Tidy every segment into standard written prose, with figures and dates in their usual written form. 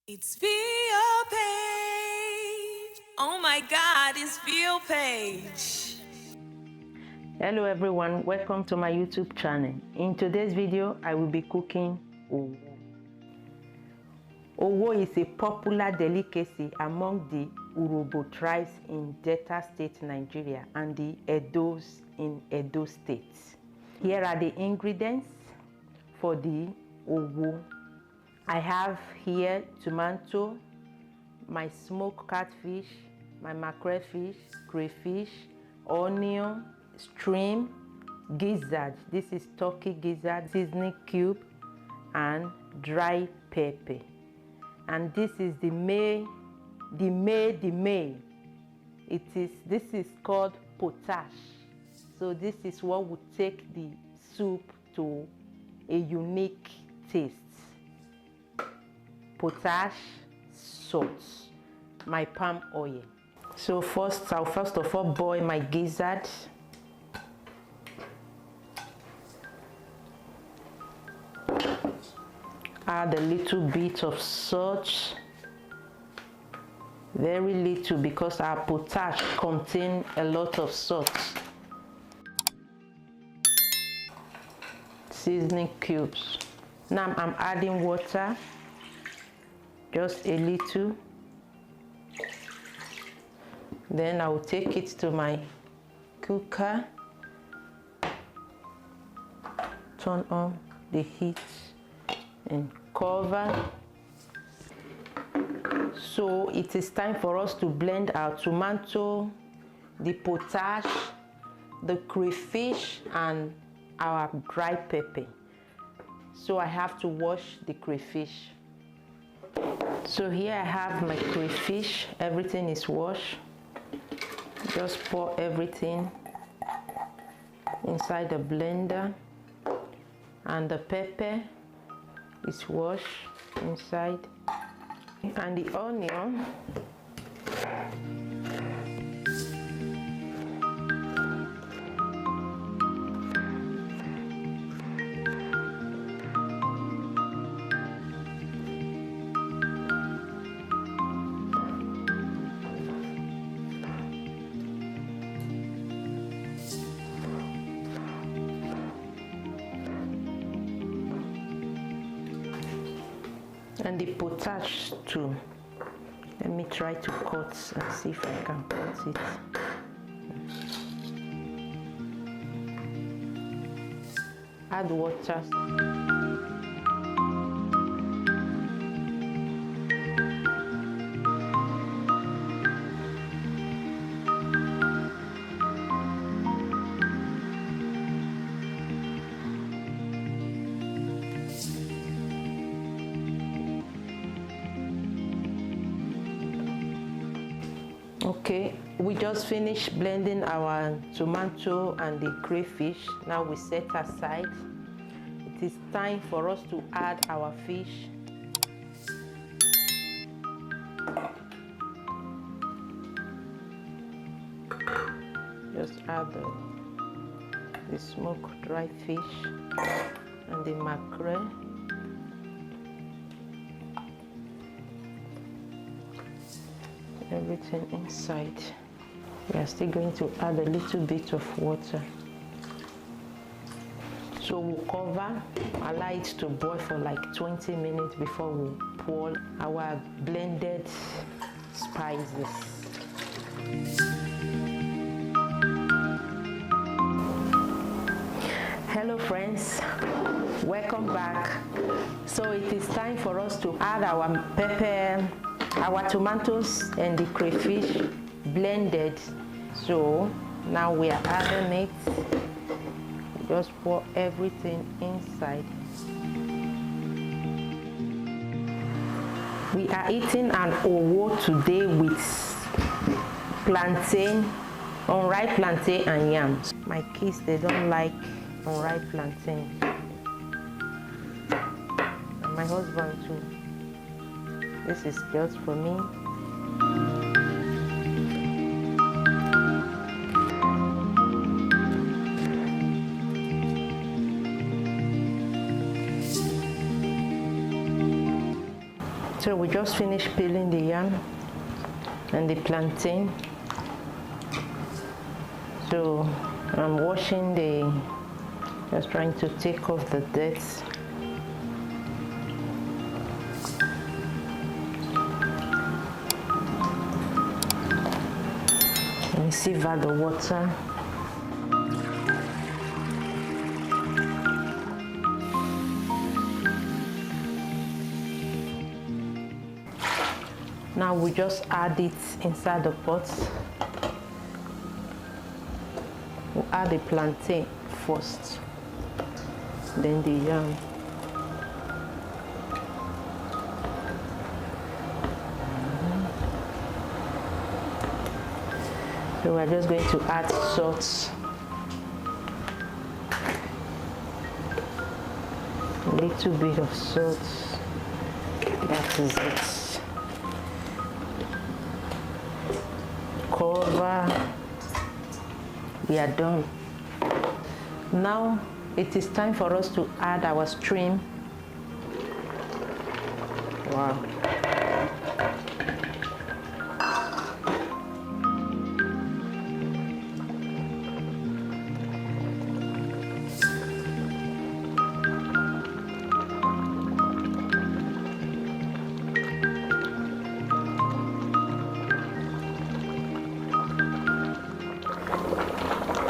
It's Vio Page. Oh my God, it's Vio Page. Hello everyone, welcome to my YouTube channel. In today's video, I will be cooking Owoh. Owoh is a popular delicacy among the Urhobo tribes in Delta State, Nigeria, and the Edos in Edo State. Here are the ingredients for the Owoh. I have here tomato, my smoked catfish, my mackerel fish, crayfish, onion, shrimp, gizzard. This is turkey gizzard, seasoning cube, and dry pepper. And this is the main. This is called potash. So this is what would take the soup to a unique taste. Potash, salt, my palm oil. So I'll first of all boil my gizzard. Add a little bit of salt, very little, because our potash contains a lot of salt. Seasoning cubes. Now I'm adding water, just a little. Then I will take it to my cooker, turn on the heat and cover. So it is time for us to blend our tomato, the potash, the crayfish, and our dry pepper. So I have to wash the crayfish. So here I have my crayfish, everything is washed. Just pour everything inside the blender, and the pepper is washed inside, and the onion. And the potash too. Let me try to cut and see if I can cut it. Add water. Okay, we just finished blending our tomato and the crayfish. Now we set aside. It is time for us to add our fish. Just add the smoked dry fish and the mackerel. Everything inside. We are still going to add a little bit of water. So we'll cover, allow it to boil for like 20 minutes before we pour our blended spices. Hello friends, welcome back. So it is time for us to add our pepper, our tomatoes, and the crayfish blended. So now we are adding it. Just pour everything inside. We are eating an Owoh today with plantain, unripe plantain and yams. My kids, they don't like unripe plantain. And my husband too. This is just for me. So we just finished peeling the yam and the plantain. So I'm washing just trying to take off the dirt. Let me sieve out the water. Now we just add it inside the pot. We'll add the plantain first, then the yam. So we're just going to add salt, a little bit of salt. That is it. Cover. We are done. Now it is time for us to add our stream. Wow.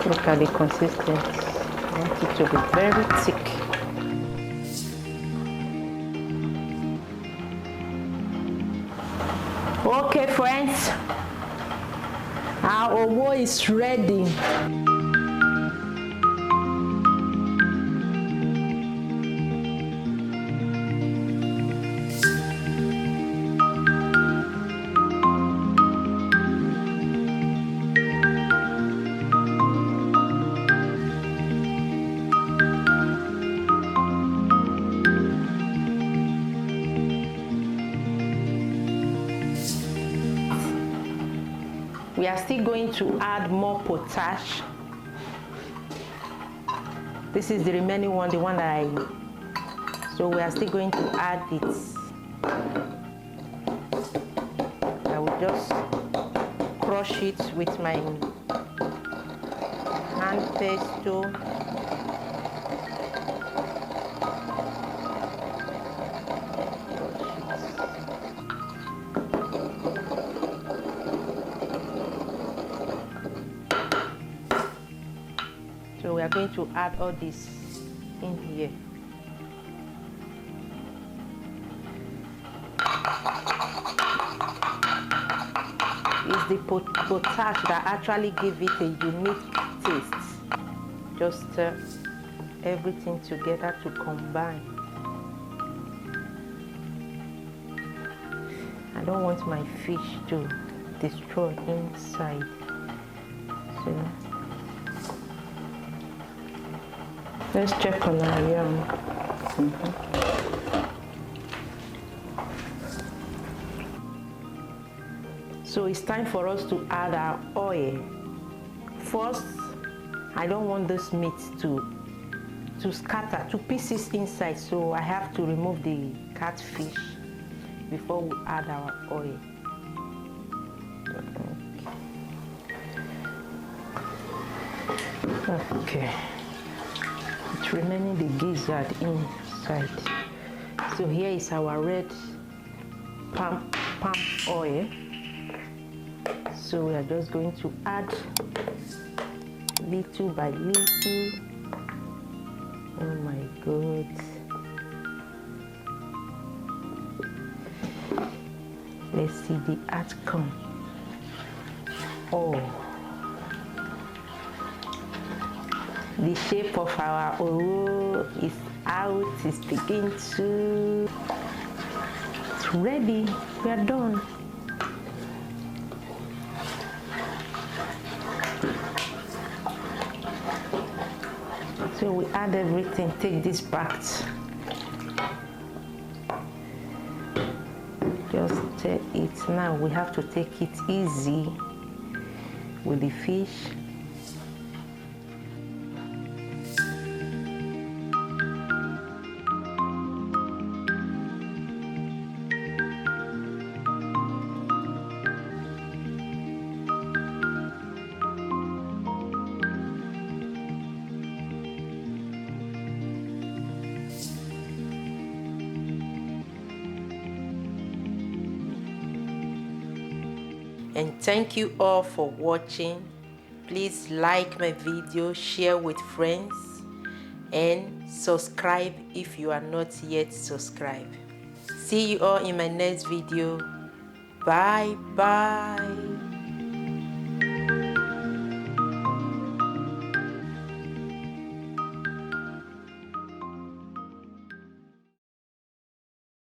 Look at the consistency. I want it to be very thick. Okay, friends, our owoh is ready. We are still going to add more potash. This is the remaining one, the one that so we are still going to add it. I will just crush it with my hand pesto. So we are going to add all this in here. It's the potash that actually gives it a unique taste. Just everything together to combine. I don't want my fish to destroy inside. So let's check on our yam. So it's time for us to add our oil. First, I don't want this meat to scatter to pieces inside, so I have to remove the catfish before we add our oil. Okay. It's remaining the gizzard inside. So here is our red palm oil. So we are just going to add little by little. Oh my God. Let's see the outcome. Oh. The shape of our owoh is out, it's beginning to, it's ready, we are done. So we add everything, take this back. Just take it. Now we have to take it easy with the fish. And thank you all for watching. Please like my video, share with friends, and subscribe if you are not yet subscribed. See you all in my next video. Bye bye.